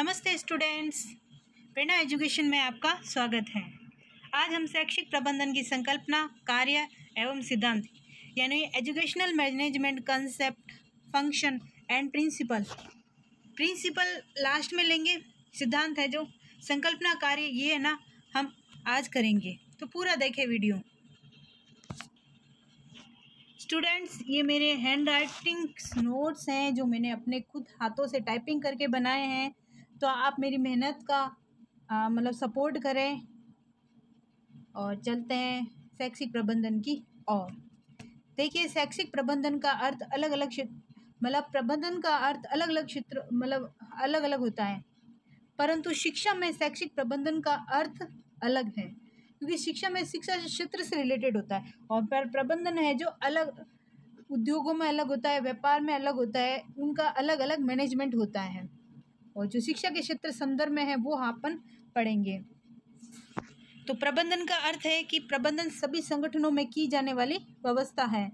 नमस्ते स्टूडेंट्स, प्रेरणा एजुकेशन में आपका स्वागत है। आज हम शैक्षिक प्रबंधन की संकल्पना, कार्य एवं सिद्धांत यानी educational management concept, function and principle last में लेंगे। सिद्धांत है जो संकल्पना, कार्य ये है ना, हम आज करेंगे। तो पूरा देखें वीडियो। स्टूडेंट्स, ये मेरे हैंड राइटिंग नोट्स हैं जो मैंने अपने खुद हाथों से टाइपिंग करके बनाए हैं। तो आप मेरी मेहनत का सपोर्ट करें और चलते हैं शैक्षिक प्रबंधन की ओर। देखिए, शैक्षिक प्रबंधन का अर्थ अलग अलग प्रबंधन का अर्थ अलग अलग क्षेत्र अलग अलग होता है, परंतु शिक्षा में शैक्षिक प्रबंधन का अर्थ अलग है, क्योंकि शिक्षा में शिक्षा क्षेत्र से रिलेटेड होता है और प्रबंधन है जो अलग उद्योगों में अलग होता है, व्यापार में अलग होता है, उनका अलग अलग मैनेजमेंट होता है। और जो शिक्षा के क्षेत्र संदर्भ में है वो अपन पढ़ेंगे। तो प्रबंधन का अर्थ है कि प्रबंधन सभी संगठनों में की जाने वाली व्यवस्था है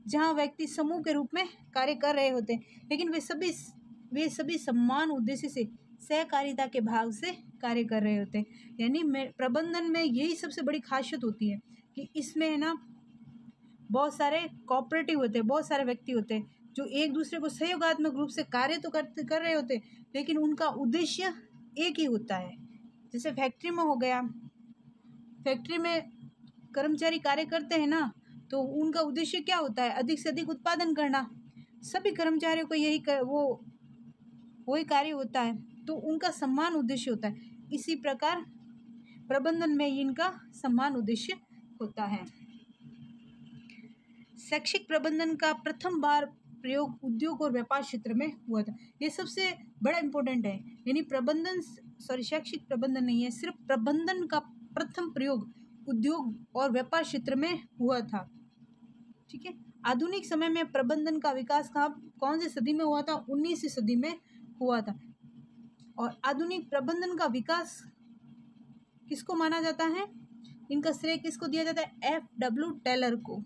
जहां व्यक्ति समूह के रूप में कार्य कर रहे होते हैं, लेकिन वे सभी समान उद्देश्य से सहकारिता के भाव से कार्य कर रहे होते हैं। यानी प्रबंधन में यही सबसे बड़ी खासियत होती है कि इसमें है ना बहुत सारे कोऑपरेटिव होते हैं, बहुत सारे व्यक्ति होते हैं जो एक दूसरे को सहयोगात्मक रूप से कार्य तो कर रहे होते हैं, लेकिन उनका उद्देश्य एक ही होता है। जैसे फैक्ट्री में हो गया, फैक्ट्री में कर्मचारी कार्य करते हैं ना, तो उनका उद्देश्य क्या होता है? अधिक से अधिक उत्पादन करना। सभी कर्मचारियों को वही कार्य होता है, तो उनका समान उद्देश्य होता है। इसी प्रकार प्रबंधन में इनका समान उद्देश्य होता है। शैक्षिक प्रबंधन का प्रथम बार प्रयोग उद्योग और व्यापार क्षेत्र में हुआ था। ये सबसे बड़ा इम्पोर्टेंट है। यानी शैक्षिक प्रबंधन नहीं है, सिर्फ प्रबंधन का प्रथम प्रयोग उद्योग और व्यापार क्षेत्र में हुआ था। ठीक है। आधुनिक समय में प्रबंधन का विकास कौन सी सदी में हुआ था? 19वीं सदी में हुआ था। और आधुनिक प्रबंधन का विकास किसको माना जाता है? इनका श्रेय किसको दिया जाता है? F.W. टेलर को।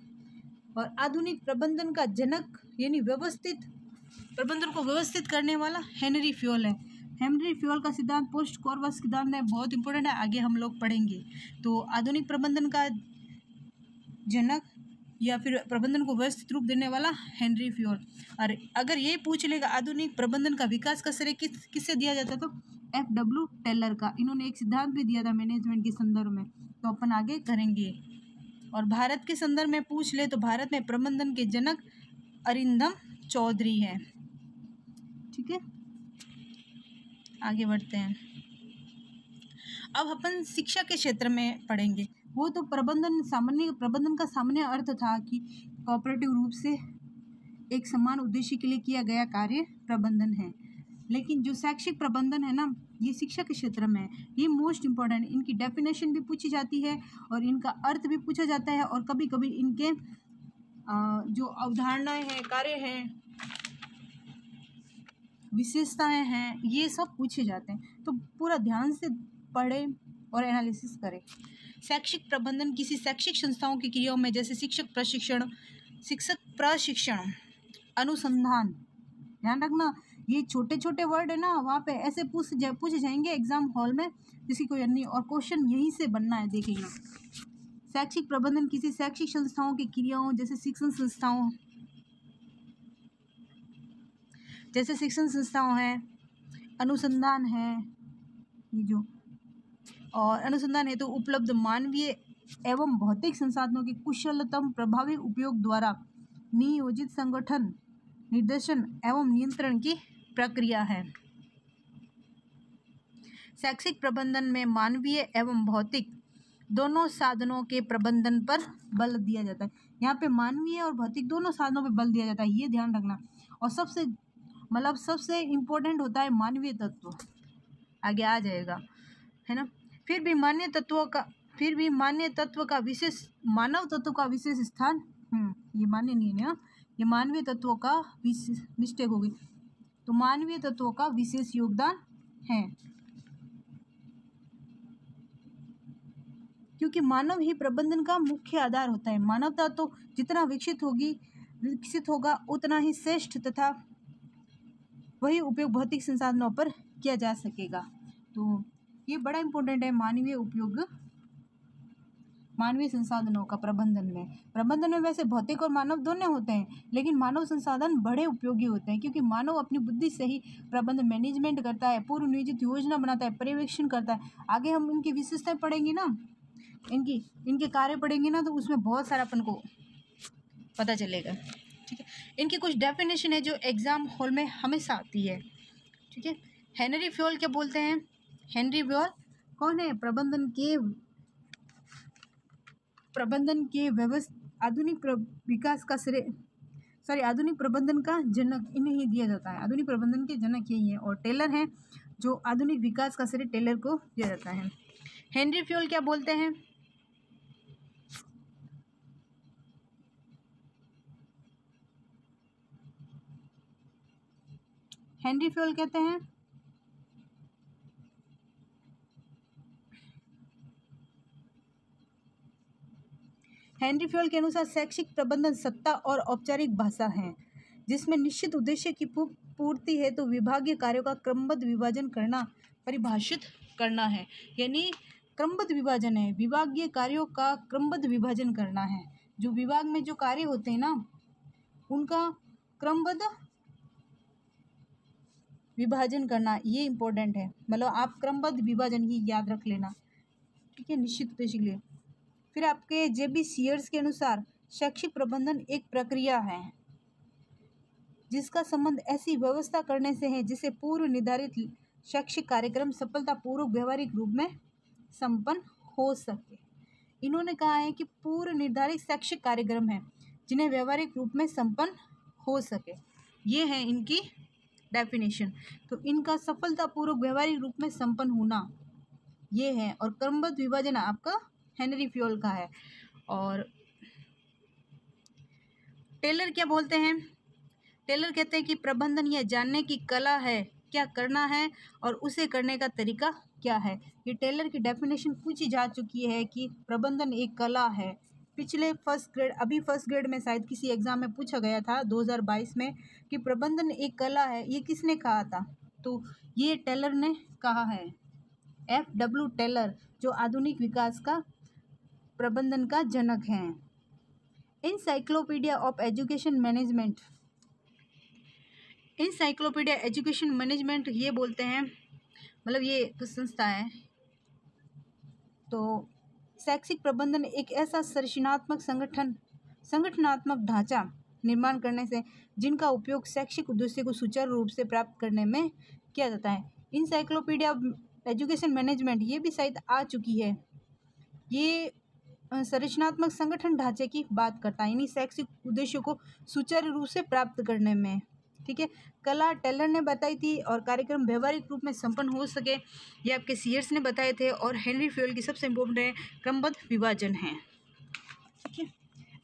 और आधुनिक प्रबंधन का जनक यानी प्रबंधन को व्यवस्थित करने वाला हेनरी फ्योल है। हेनरी फ्योल का सिद्धांत पोस्ट कॉर्वस सिद्धांत है, बहुत इंपॉर्टेंट है, आगे हम लोग पढ़ेंगे। तो आधुनिक प्रबंधन का जनक या फिर प्रबंधन को व्यवस्थित रूप देने वाला हेनरी फ्योल। और अगर ये पूछ लेगा आधुनिक प्रबंधन का विकास का श्रेय किससे दिया जाता, तो F.W. टेलर का। इन्होंने एक सिद्धांत भी दिया था मैनेजमेंट के संदर्भ में, तो अपन आगे करेंगे। और भारत के संदर्भ में पूछ ले तो भारत में प्रबंधन के जनक अरिंदम चौधरी है। ठीक है, आगे बढ़ते हैं। अब अपन शिक्षा के क्षेत्र में पढ़ेंगे। वो तो प्रबंधन का सामान्य अर्थ था कि कोऑपरेटिव रूप से एक समान उद्देश्य के लिए किया गया कार्य प्रबंधन है। लेकिन जो शैक्षिक प्रबंधन है ना, ये शिक्षा के क्षेत्र में है। ये मोस्ट इम्पोर्टेंट, इनकी डेफिनेशन भी पूछी जाती है और इनका अर्थ भी पूछा जाता है, और कभी कभी इनके जो अवधारणाएं हैं, कार्य हैं, विशेषताएं हैं, ये सब पूछे जाते हैं। तो पूरा ध्यान से पढ़ें और एनालिसिस करें। शैक्षिक प्रबंधन किसी शैक्षिक संस्थाओं की क्रियाओं में, जैसे शिक्षक प्रशिक्षण, अनुसंधान, ध्यान रखना ये छोटे छोटे वर्ड है ना, वहाँ पे ऐसे पूछे जाएंगे एग्जाम हॉल में, जिसकी कोई नहीं, और क्वेश्चन यहीं से बनना है, देखिएगा। शैक्षिक प्रबंधन किसी शैक्षिक संस्थाओं की क्रियाओं, जैसे शिक्षण संस्थाओं हैं, अनुसंधान है, ये जो, और अनुसंधान हेतु तो उपलब्ध मानवीय एवं भौतिक संसाधनों के कुशलतम प्रभावी उपयोग द्वारा नियोजित संगठन, निर्देशन एवं नियंत्रण की प्रक्रिया है। शैक्षिक प्रबंधन में मानवीय एवं भौतिक दोनों साधनों के प्रबंधन पर बल दिया जाता है। यहाँ पे मानवीय और भौतिक दोनों साधनों पर बल दिया जाता है, ये ध्यान रखना। और सबसे इम्पोर्टेंट होता है मानवीय तत्व, आगे आ जाएगा, है ना। फिर भी मानव तत्व का विशेष स्थान, ये मान्य नहीं है ना, ये मानवीय तत्वों का मिस्टेक होगी। तो मानवीय तत्वों का विशेष योगदान है, क्योंकि मानव ही प्रबंधन का मुख्य आधार होता है। मानवता तो जितना विकसित होगा उतना ही श्रेष्ठ तथा वही उपयोग भौतिक संसाधनों पर किया जा सकेगा। तो ये बड़ा इम्पोर्टेंट है मानवीय उपयोग, मानवीय संसाधनों का प्रबंधन में वैसे भौतिक और मानव दोनों होते हैं, लेकिन मानव संसाधन बड़े उपयोगी होते हैं क्योंकि मानव अपनी बुद्धि से ही प्रबंधन मैनेजमेंट करता है, पूर्व नियोजित योजना बनाता है, पर्यवेक्षण करता है। आगे हम इनकी विशेषताएं पढ़ेंगे ना, इनके कार्य पढ़ेंगे ना, तो उसमें बहुत सारा अपन को पता चलेगा। ठीक है, इनकी कुछ डेफिनेशन है जो एग्जाम हॉल में हमेशा आती है। ठीक है, हेनरी फ्योल क्या बोलते हैं? हेनरी फ्योल कौन है? प्रबंधन के आधुनिक विकास का श्रेय आधुनिक प्रबंधन का जनक इन्हें ही दिया जाता है। आधुनिक प्रबंधन के जनक यही है। और टेलर हैं जो आधुनिक विकास का श्रेय टेलर को दिया जाता है। हेनरी फ्योल क्या बोलते हैं? हेनरी फ्योल कहते हैं हेनरी फ्योल के अनुसार शैक्षिक प्रबंधन सत्ता और औपचारिक भाषा है जिसमें निश्चित उद्देश्य की पूर्ति है तो विभागीय कार्यों का क्रमबद्ध विभाजन करना परिभाषित करना है। यानी क्रमबद्ध विभाजन है, विभागीय कार्यों का क्रमबद्ध विभाजन करना है। जो विभाग में जो कार्य होते हैं ना, उनका क्रमबद्ध विभाजन करना, ये इम्पोर्टेंट है। मतलब आप क्रमबद्ध विभाजन ही याद रख लेना। ठीक है, निश्चित उद्देश्य के लिए। फिर आपके जेबी सीयर्स के अनुसार शैक्षिक प्रबंधन एक प्रक्रिया है जिसका संबंध ऐसी व्यवस्था करने से है जिसे पूर्व निर्धारित शैक्षिक कार्यक्रम सफलतापूर्वक व्यवहारिक रूप में संपन्न हो सके। इन्होंने कहा है कि पूर्व निर्धारित शैक्षिक कार्यक्रम है जिन्हें व्यवहारिक रूप में संपन्न हो सके। ये है इनकी डेफिनेशन। तो इनका सफलतापूर्वक व्यवहारिक रूप में संपन्न होना ये है। और क्रमबद्ध विभाजन आपका हेनरी फ्योल का है। और टेलर क्या बोलते हैं? टेलर कहते हैं कि प्रबंधन यह जानने की कला है क्या करना है और उसे करने का तरीका क्या है। ये टेलर की डेफिनेशन पूछी जा चुकी है कि प्रबंधन एक कला है। पिछले फर्स्ट ग्रेड में शायद किसी एग्जाम में पूछा गया था 2022 में कि प्रबंधन एक कला है, ये किसने कहा था? तो ये टेलर ने कहा है, FW टेलर, जो आधुनिक विकास का प्रबंधन का जनक हैं। इनसाइक्लोपीडिया एजुकेशन मैनेजमेंट ये बोलते हैं, मतलब ये तो संस्था है। तो शैक्षिक प्रबंधन एक ऐसा संगठनात्मक ढांचा निर्माण करने से जिनका उपयोग शैक्षिक उद्देश्य को सुचारू रूप से प्राप्त करने में किया जाता है। इनसाइक्लोपीडिया एजुकेशन मैनेजमेंट ये भी शायद आ चुकी है। ये संरचनात्मक संगठन ढांचे की बात करता है, यानी शैक्षिक उद्देश्यों को सुचारू रूप से प्राप्त करने में। ठीक है, कला टेलर ने बताई थी और कार्यक्रम व्यवहारिक रूप में संपन्न हो सके ये आपके सीयर्स ने बताए थे। और हेनरी फ्योल की सबसे इम्पोर्टेंट है क्रमबद्ध विभाजन है। ठीक है,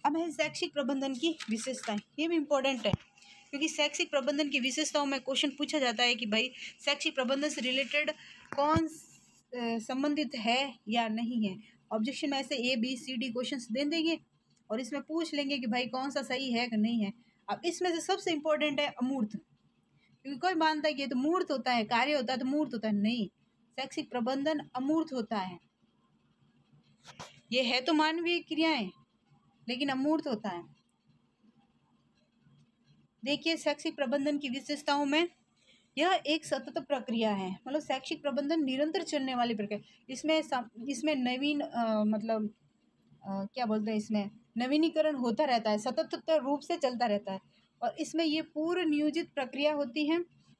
अब है शैक्षिक प्रबंधन की विशेषताएं। ये भी इम्पोर्टेंट है क्योंकि शैक्षिक प्रबंधन की विशेषताओं में क्वेश्चन पूछा जाता है कि भाई शैक्षिक प्रबंधन से रिलेटेड कौन संबंधित है या नहीं है। ऑब्जेक्शन में ऐसे ABCD क्वेश्चंस दे देंगे और इसमें पूछ लेंगे कि भाई कौन सा सही है कि नहीं है। अब इसमें से सबसे इम्पोर्टेंट है अमूर्त, क्योंकि कोई मानता है कि ये तो मूर्त होता है, कार्य होता है तो मूर्त होता है। नहीं, शैक्षिक प्रबंधन अमूर्त होता है। ये है तो मानवीय क्रियाएं लेकिन अमूर्त होता है। देखिए, शैक्षिक प्रबंधन की विशेषताओं में यह एक सतत प्रक्रिया है। मतलब शैक्षिक प्रबंधन निरंतर चलने वाली प्रक्रिया। इसमें नवीन क्या बोलते हैं, इसमें नवीनीकरण होता रहता है, सतत रूप से चलता रहता है। और इसमें ये पूर्व नियोजित प्रक्रिया होती है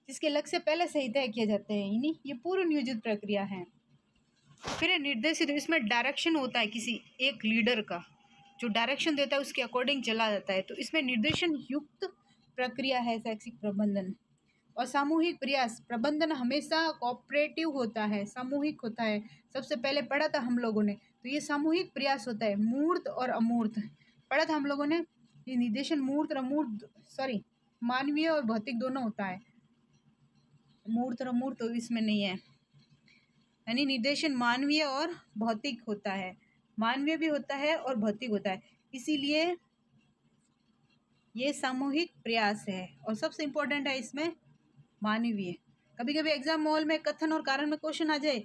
जिसके लक्ष्य पहले से ही तय किए जाते हैं, यानी ये पूर्व नियोजित प्रक्रिया है। फिर निर्देशित, इसमें डायरेक्शन होता है किसी एक लीडर का, जो डायरेक्शन देता है उसके अकॉर्डिंग चला जाता है। तो इसमें निर्देशन युक्त प्रक्रिया है शैक्षिक प्रबंधन। और सामूहिक प्रयास, प्रबंधन हमेशा कोऑपरेटिव होता है, सामूहिक होता है। सबसे पहले पढ़ा था हम लोगों ने, तो ये सामूहिक प्रयास होता है। मूर्त और अमूर्त पढ़ा था हम लोगों ने। ये निर्देशन मूर्त और अमूर्त, मानवीय और भौतिक दोनों होता है। मूर्त और अमूर्त तो इसमें नहीं है, यानी निर्देशन मानवीय और भौतिक होता है। मानवीय भी होता है और भौतिक होता है, इसीलिए ये सामूहिक प्रयास है। और सबसे इम्पोर्टेंट है इसमें मानवीय। कभी कभी एग्जाम मॉल में कथन और कारण में क्वेश्चन आ जाए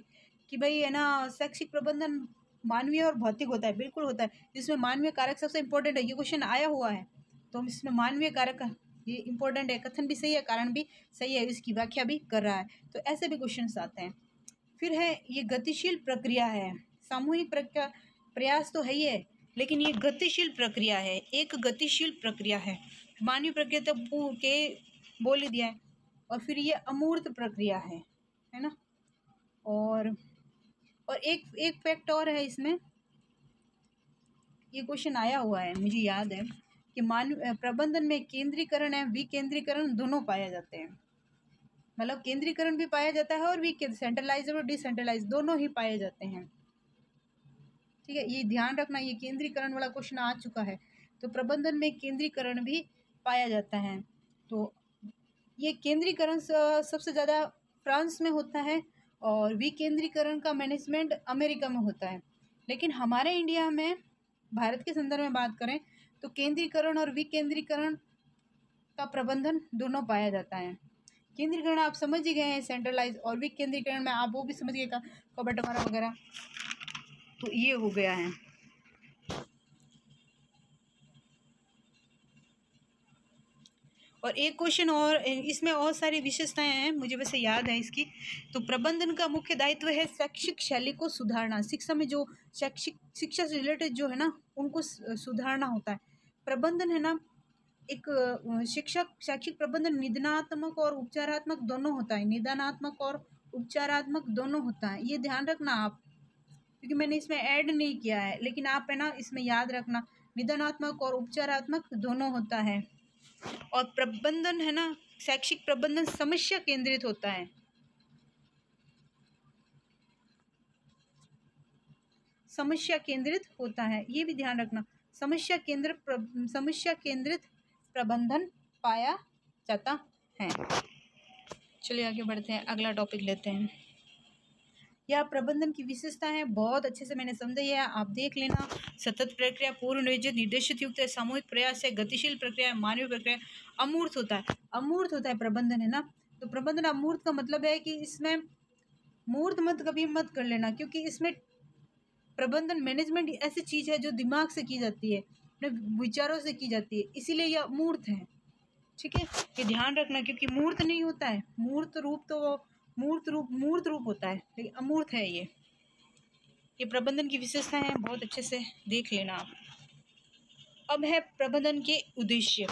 कि भाई है ना शैक्षिक प्रबंधन मानवीय और भौतिक होता है, बिल्कुल होता है, जिसमें मानवीय कारक सबसे इंपॉर्टेंट है। ये क्वेश्चन आया हुआ है तो हम इसमें मानवीय कारक ये इंपॉर्टेंट है, कथन भी सही है, कारण भी सही है, इसकी व्याख्या भी कर रहा है, तो ऐसे भी क्वेश्चन आते हैं। फिर है ये गतिशील प्रक्रिया है। सामूहिक प्रक्रिया प्रयास तो है ही है, लेकिन ये गतिशील प्रक्रिया है, एक गतिशील प्रक्रिया है। मानवीय प्रक्रिया तो के बोल ही दिया है। और फिर ये अमूर्त प्रक्रिया है ना। और एक एक फैक्ट और है इसमें, ये क्वेश्चन आया हुआ है मुझे याद है कि प्रबंधन में केंद्रीकरण है विकेंद्रीकरण दोनों पाए जाते हैं। मतलब केंद्रीकरण भी पाया जाता है और सेंट्रलाइज और डिसेंट्रलाइज दोनों ही पाए जाते हैं। ठीक है, ये ध्यान रखना, ये केंद्रीकरण वाला क्वेश्चन आ चुका है। तो प्रबंधन में केंद्रीकरण भी पाया जाता है। तो ये केंद्रीकरण सबसे ज़्यादा फ्रांस में होता है और विकेंद्रीकरण का मैनेजमेंट अमेरिका में होता है। लेकिन हमारे इंडिया में भारत के संदर्भ में बात करें तो केंद्रीकरण और विकेंद्रीकरण का प्रबंधन दोनों पाया जाता है। केंद्रीकरण आप समझ ही गए हैं सेंट्रलाइज, और विकेंद्रीकरण में आप वो भी समझ गए का बंटवारा वगैरह, तो ये हो गया है। और एक क्वेश्चन और, इसमें और सारी विशेषताएं हैं मुझे वैसे याद है इसकी। तो प्रबंधन का मुख्य दायित्व है शैक्षिक शैली को सुधारना। शिक्षा में जो शिक्षा से रिलेटेड जो है ना उनको सुधारना होता है। प्रबंधन है ना एक शैक्षिक प्रबंधन निदानात्मक और उपचारात्मक दोनों होता है। निदानात्मक और उपचारात्मक दोनों होता है, ये ध्यान रखना आप, क्योंकि मैंने इसमें ऐड नहीं किया है, लेकिन आप है ना इसमें याद रखना निदानात्मक और उपचारात्मक दोनों होता है। और प्रबंधन है ना शैक्षिक प्रबंधन समस्या केंद्रित होता है। समस्या केंद्रित होता है, ये भी ध्यान रखना। समस्या केंद्रित प्रबंधन पाया जाता है। चलिए आगे बढ़ते हैं, अगला टॉपिक लेते हैं। यह प्रबंधन की विशेषता है, बहुत अच्छे से मैंने समझाई है, आप देख लेना। सतत प्रक्रिया, पूर्व नियोजित निदेशित युक्त है, सामूहिक प्रयास है, गतिशील प्रक्रिया है, मानवीय प्रक्रिया, अमूर्त होता है। अमूर्त होता है प्रबंधन है ना। तो प्रबंधन अमूर्त का मतलब है कि इसमें मूर्त मत कभी मत कर लेना, क्योंकि इसमें प्रबंधन मैनेजमेंट ऐसी चीज है जो दिमाग से की जाती है, अपने विचारों से की जाती है, इसीलिए यह अमूर्त है। ठीक है, ये ध्यान रखना, क्योंकि मूर्त नहीं होता है, मूर्त रूप तो मूर्त रूप होता है, लेकिन अमूर्त है ये प्रबंधन की विशेषता है, बहुत अच्छे से देख लेना आप। अब है प्रबंधन के उद्देश्य।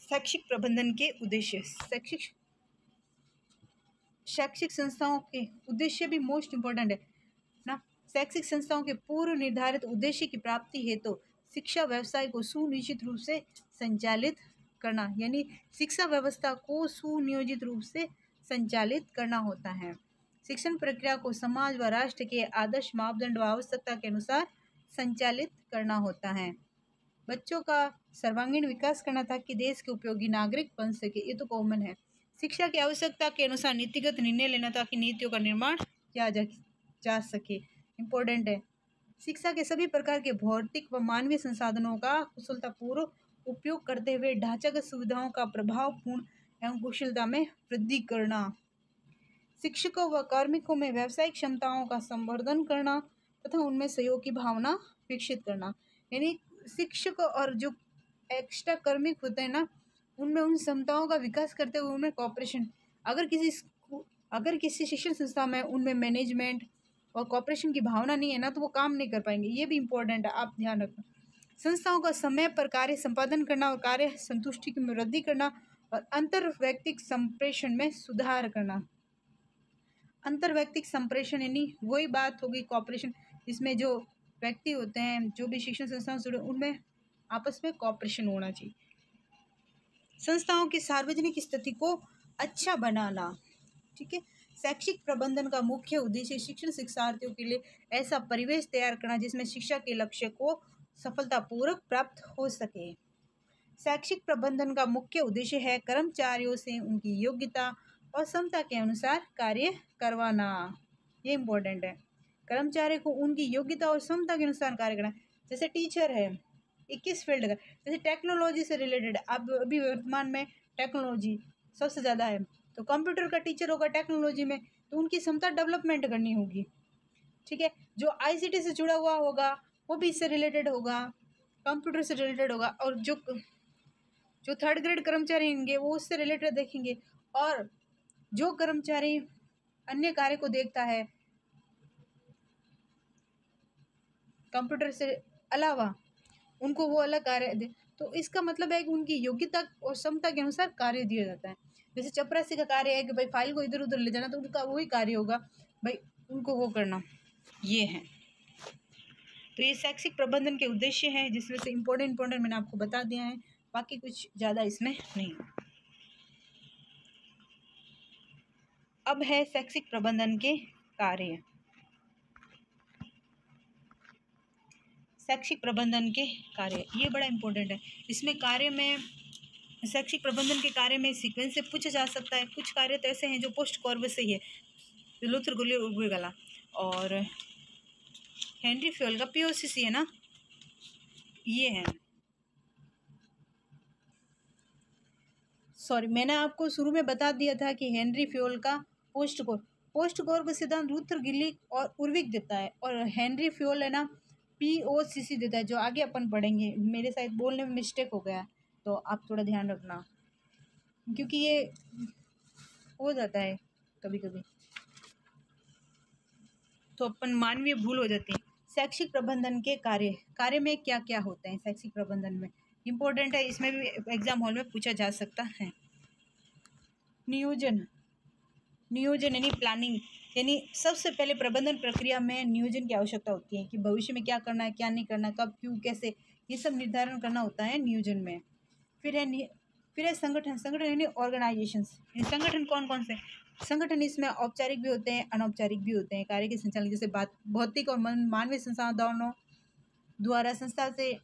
शैक्षिक प्रबंधन के उद्देश्य, शैक्षिक संस्थाओं के उद्देश्य भी मोस्ट इम्पोर्टेंट है ना। शैक्षिक संस्थाओं के पूर्व निर्धारित उद्देश्य की प्राप्ति हेतु तो शिक्षा व्यवसाय को सुनिश्चित रूप से संचालित करना, यानी शिक्षा व्यवस्था को सुनियोजित रूप से संचालित करना होता है। शिक्षण प्रक्रिया को समाज व राष्ट्र के आदर्श मापदंड व आवश्यकता के अनुसार संचालित करना होता है। बच्चों का सर्वांगीण विकास करना ताकि देश के उपयोगी नागरिक बन सके, ये तो कॉमन है। शिक्षा की आवश्यकता के अनुसार नीतिगत निर्णय लेना ताकि नीतियों का निर्माण किया जा सके, इम्पोर्टेंट है। शिक्षा के सभी प्रकार के भौतिक व मानवीय संसाधनों का कुशलतापूर्वक उपयोग करते हुए ढांचागत सुविधाओं का प्रभावपूर्ण एवं कुशलता में वृद्धि करना। शिक्षकों व कार्मिकों में व्यावसायिक क्षमताओं का संवर्धन करना तथा उनमें सहयोग की भावना विकसित करना। यानी शिक्षक और जो एक्स्ट्रा कार्मिक होते हैं ना, उनमें उन क्षमताओं का विकास करते हुए उनमें कॉपरेशन, अगर किसी शिक्षण संस्था में उनमें मैनेजमेंट और कॉपरेशन की भावना नहीं है ना, तो वो काम नहीं कर पाएंगे, ये भी इम्पोर्टेंट है, आप ध्यान रखना। संस्थाओं का समय पर कार्य संपादन करना और कार्य संतुष्टि की वृद्धि करना और अंतर्वैयक्तिक संप्रेषण में सुधार करना। अंतर्वैयक्तिक संप्रेषण यानी वही बात होगी कॉपरेशन, इसमें जो व्यक्ति होते हैं जो भी शिक्षण संस्थाओं से जुड़े उनमें आपस में कॉपरेशन होना चाहिए। संस्थाओं की सार्वजनिक स्थिति को अच्छा बनाना। ठीक है, शैक्षिक प्रबंधन का मुख्य उद्देश्य शिक्षार्थियों के लिए ऐसा परिवेश तैयार करना जिसमें शिक्षा के लक्ष्य को सफलतापूर्वक प्राप्त हो सके। शैक्षिक प्रबंधन का मुख्य उद्देश्य है कर्मचारियों से उनकी योग्यता और क्षमता के अनुसार कार्य करवाना, ये इम्पोर्टेंट है। कर्मचारी को उनकी योग्यता और क्षमता के अनुसार कार्य करना। जैसे टीचर है, किस फील्ड का, जैसे टेक्नोलॉजी से रिलेटेड, अब अभी वर्तमान में टेक्नोलॉजी सबसे ज़्यादा है, तो कंप्यूटर का टीचर होगा टेक्नोलॉजी में, तो उनकी क्षमता डेवलपमेंट करनी होगी। ठीक है, जो आईसीटी से जुड़ा हुआ होगा वो भी इससे रिलेटेड होगा, कंप्यूटर से रिलेटेड होगा, और जो थर्ड ग्रेड कर्मचारी होंगे वो उससे रिलेटेड देखेंगे, और जो कर्मचारी अन्य कार्य को देखता है कंप्यूटर से अलावा, उनको वो अलग कार्य दे। तो इसका मतलब है कि उनकी योग्यता और क्षमता के अनुसार कार्य दिया जाता है। जैसे चपरासी का कार्य है कि भाई फाइल को इधर उधर ले जाना, तो उनका वही कार्य होगा भाई, उनको वो करना। ये है, तो ये शैक्षिक प्रबंधन के उद्देश्य हैं, जिसमें से इम्पोर्टेंट मैंने आपको बता दिया है, बाकी कुछ ज़्यादा इसमें नहीं। अब है शैक्षिक प्रबंधन के कार्य। शैक्षिक प्रबंधन के कार्य, ये बड़ा इम्पोर्टेंट है। इसमें कार्य में, शैक्षिक प्रबंधन के कार्य में सीक्वेंस से पूछा जा सकता है। कुछ कार्य तो ऐसे हैं जो पोस्ट कॉर्वस से ही है, लूथर गुलिगला और हेनरी फ्योल का पीओसीसी है ना, ये है। सॉरी, मैंने आपको शुरू में बता दिया था कि हेनरी फ्योल का पोस्ट कोर का सिद्धांत लूथर गिलिक और उर्विक देता है, और हेनरी फ्योल है ना पीओसीसी देता है, जो आगे अपन पढ़ेंगे। मेरे शायद बोलने में मिस्टेक हो गया, तो आप थोड़ा ध्यान रखना, क्योंकि ये हो जाता है कभी कभी, तो अपन मानवीय भूल हो जाती है। शैक्षिक प्रबंधन के कार्य में क्या क्या होते हैं शैक्षिक प्रबंधन में, इम्पोर्टेंट है, इसमें भी एग्जाम हॉल में पूछा जा सकता है। नियोजन यानी प्लानिंग, यानी सबसे पहले प्रबंधन प्रक्रिया में नियोजन की आवश्यकता होती है कि भविष्य में क्या करना है, क्या नहीं करना, कब, क्यों, कैसे, ये सब निर्धारण करना होता है नियोजन में। फिर है संगठन यानी ऑर्गेनाइजेशंस। संगठन कौन कौन से संगठन, इसमें औपचारिक भी होते हैं, अनौपचारिक भी होते हैं। कार्य के संचालन, जैसे भौतिक और मानवीय संसाधनों द्वारा संस्था से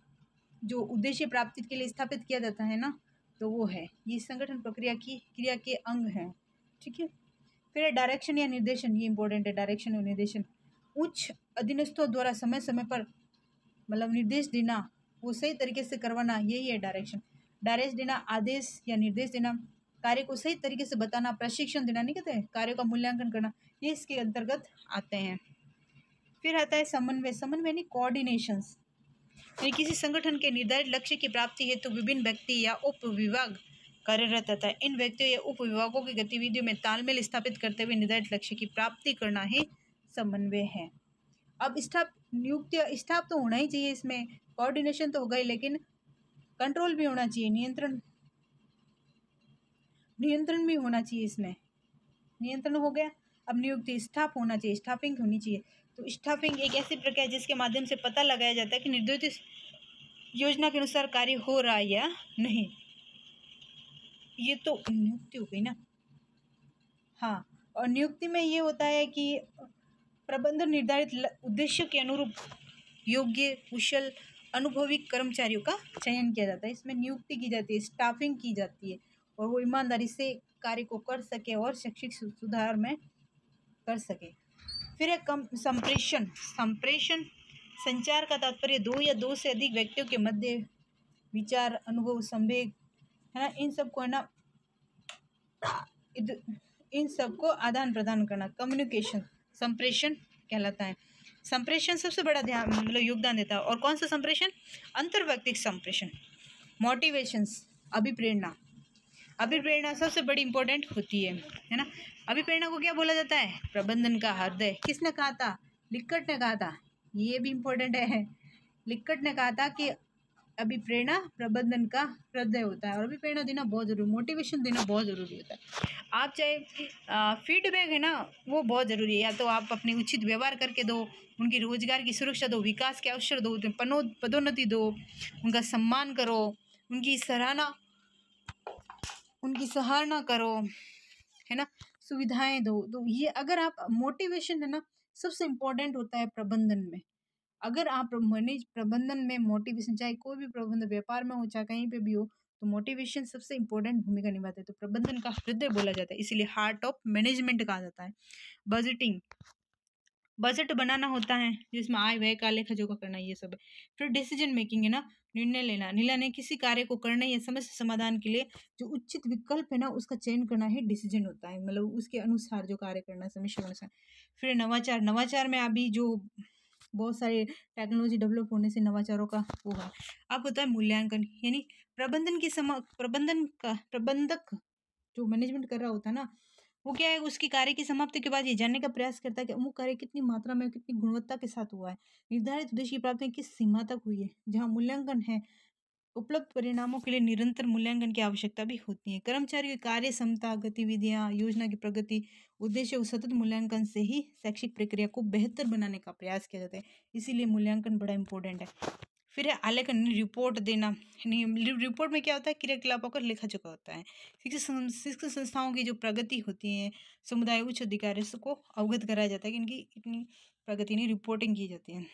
जो उद्देश्य प्राप्ति के लिए स्थापित किया जाता है ना, तो वो है, ये संगठन प्रक्रिया की क्रिया के अंग हैं। ठीक है, फिर है डायरेक्शन या निर्देशन, ये इंपॉर्टेंट है, डायरेक्शन और निर्देशन। उच्च अधीनस्थों द्वारा समय समय पर मतलब निर्देश देना, वो सही तरीके से करवाना, यही है डायरेक्शन। डायरेक्ट देना, आदेश या निर्देश देना, कार्य को सही तरीके से बताना, प्रशिक्षण देना नहीं कहते, कार्य का मूल्यांकन करना, ये इसके अंतर्गत आते हैं। फिर आता है समन्वय यानी कोऑर्डिनेशंस, यानी किसी संगठन के निर्धारित लक्ष्य की प्राप्ति हेतु विभिन्न व्यक्ति या उप विभाग कार्यरत रहता है। इन व्यक्तियों या उप विभागों की गतिविधियों में तालमेल स्थापित करते हुए निर्धारित लक्ष्य की प्राप्ति करना ही समन्वय है। अब स्टाफ तो होना ही चाहिए, इसमें कोऑर्डिनेशन तो होगा ही, लेकिन कंट्रोल भी होना चाहिए, नियंत्रण भी होना चाहिए। इसमें नियंत्रण हो गया। अब नियुक्ति, स्टाफ होना चाहिए, स्टाफिंग होनी चाहिए। तो स्टाफिंग एक ऐसी प्रक्रिया है जिसके माध्यम से पता लगाया जाता है कि निर्धारित योजना के अनुसार कार्य हो रहा है या नहीं। ये तो नियुक्ति हो गई ना। हाँ, और नियुक्ति में ये होता है कि प्रबंधन निर्धारित उद्देश्यों के अनुरूप योग्य, कुशल, अनुभवी कर्मचारियों का चयन किया जाता है। इसमें नियुक्ति की जाती है, स्टाफिंग की जाती है, और वो ईमानदारी से कार्य को कर सके और शैक्षिक सुधार में कर सके। फिर है संप्रेषण संचार का तात्पर्य दो या दो से अधिक व्यक्तियों के मध्य विचार, अनुभव, संवेग है ना, इन सबको है ना, इन सबको आदान प्रदान करना, कम्युनिकेशन संप्रेषण कहलाता है। संप्रेषण सबसे बड़ा ध्यान मतलब योगदान देता है। और कौन सा संप्रेषण? अंतर्वैयक्तिक संप्रेषण। मोटिवेशंस, अभिप्रेरणा सबसे बड़ी इंपॉर्टेंट होती है ना। अभिप्रेरणा को क्या बोला जाता है? प्रबंधन का हृदय। किसने कहा था? लिक्कट ने कहा था। ये भी इम्पोर्टेंट है। लिक्कट ने कहा था कि अभिप्रेरणा प्रबंधन का हृदय होता है, और अभिप्रेरणा देना बहुत जरूरी, मोटिवेशन देना बहुत जरूरी होता है। आप चाहे फीडबैक है ना, वो बहुत ज़रूरी है। या तो आप अपने उचित व्यवहार करके दो, उनकी रोजगार की सुरक्षा दो, विकास के अवसर दो, पदोन्नति दो, उनका सम्मान करो, उनकी सराहना करो, है ना, सुविधाएं दो। तो ये अगर आप मोटिवेशन है ना, सबसे इम्पोर्टेंट होता है प्रबंधन में। अगर आप प्रबंधन में मोटिवेशन, चाहे कोई भी प्रबंधन, व्यापार में हो चाहे कहीं पे भी हो, तो मोटिवेशन सबसे इम्पोर्टेंट भूमिका निभाता है। तो प्रबंधन का हृदय बोला जाता है, इसीलिए हार्ट ऑफ मैनेजमेंट कहा जाता है। बजट बनाना होता है, जिसमें आय व्यय का लेखा जोखा करना, ये सब है। फिर डिसीजन मेकिंग है ना, निर्णय लेना, निर्णय ने किसी कार्य को करने या समस्या समाधान के लिए जो उचित विकल्प है ना उसका चयन करना ही डिसीजन होता है, मतलब उसके अनुसार जो कार्य करना समस्या के अनुसार। फिर नवाचार, नवाचार में अभी जो बहुत सारे टेक्नोलॉजी डेवलप होने से नवाचारों का वो है। अब होता है मूल्यांकन, यानी प्रबंधक जो मैनेजमेंट कर रहा होता है ना, वो क्या है, उसकी कार्य की समाप्ति के बाद ये जानने का प्रयास करता है कि अमुक कार्य कितनी मात्रा में कितनी गुणवत्ता के साथ हुआ है, निर्धारित उद्देश्य की प्राप्ति किस सीमा तक हुई है। जहाँ मूल्यांकन है, उपलब्ध परिणामों के लिए निरंतर मूल्यांकन की आवश्यकता भी होती है। कर्मचारी की कार्य क्षमता, गतिविधियां, योजना की प्रगति, उद्देश्य और सतत मूल्यांकन से ही शैक्षिक प्रक्रिया को बेहतर बनाने का प्रयास किया जाता है। इसीलिए मूल्यांकन बड़ा इंपॉर्टेंट है। फिर है आलेखन, रिपोर्ट देना। रिपोर्ट में क्या होता है, क्रियाकलापों का लेखा जोखा होता है। शिक्षण संस्थाओं की जो प्रगति होती है, समुदाय उच्च अधिकारियों को अवगत कराया जाता है कि इनकी इतनी प्रगति नहीं, रिपोर्टिंग की जाती है।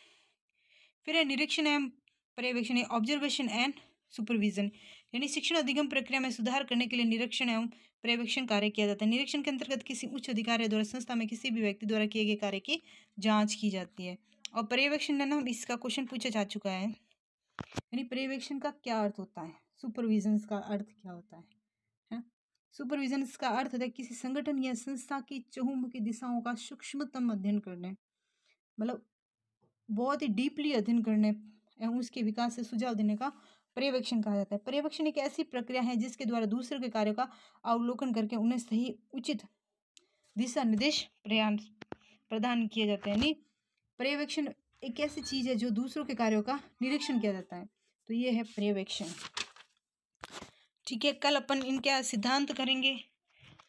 फिर है निरीक्षण एवं पर्यवेक्षण, ऑब्जर्वेशन एंड सुपरविजन, यानी शिक्षण अधिगम प्रक्रिया में सुधार करने के लिए निरीक्षण एवं पर्यवेक्षण कार्य किया जाता है। निरीक्षण के अंतर्गत किसी उच्च अधिकारी द्वारा संस्था में किसी भी व्यक्ति द्वारा किए गए कार्य की जांच की जाती है। और पर्यवेक्षण है ना, इसका क्वेश्चन पूछा जा चुका है, यानी पर्यवेक्षण का क्या अर्थ होता है, सुपरविजन का अर्थ क्या होता है? सुपरविजन का अर्थ होता है किसी संगठन या संस्था की चहुमुखी दिशाओं का सूक्ष्मतम अध्ययन करने, मतलब बहुत ही डीपली अध्ययन करने एवं उसके विकास से सुझाव देने का पर्यवेक्षण कहा जाता है। पर्यवेक्षण एक ऐसी प्रक्रिया है जिसके द्वारा दूसरे के कार्यों का अवलोकन करके उन्हें सही उचित दिशा निर्देश प्रदान किए जाते हैं। यानी पर्यवेक्षण एक ऐसी चीज है जो दूसरों के कार्यों का निरीक्षण किया जाता है, तो ये है पर्यवेक्षण। ठीक है, कल अपन इनके सिद्धांत करेंगे,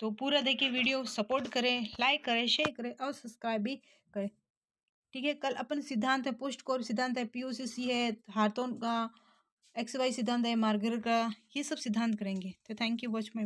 तो पूरा देखिए वीडियो, सपोर्ट करें, लाइक करें, शेयर करें और सब्सक्राइब भी करें। ठीक है, कल अपन सिद्धांत है, पोस्ट कोर सिद्धांत है, पीओसीसी है, हार्टोन का, XY सिद्धांत है, मार्गर का, ये सब सिद्धांत करेंगे। तो थैंक यू वॉच माय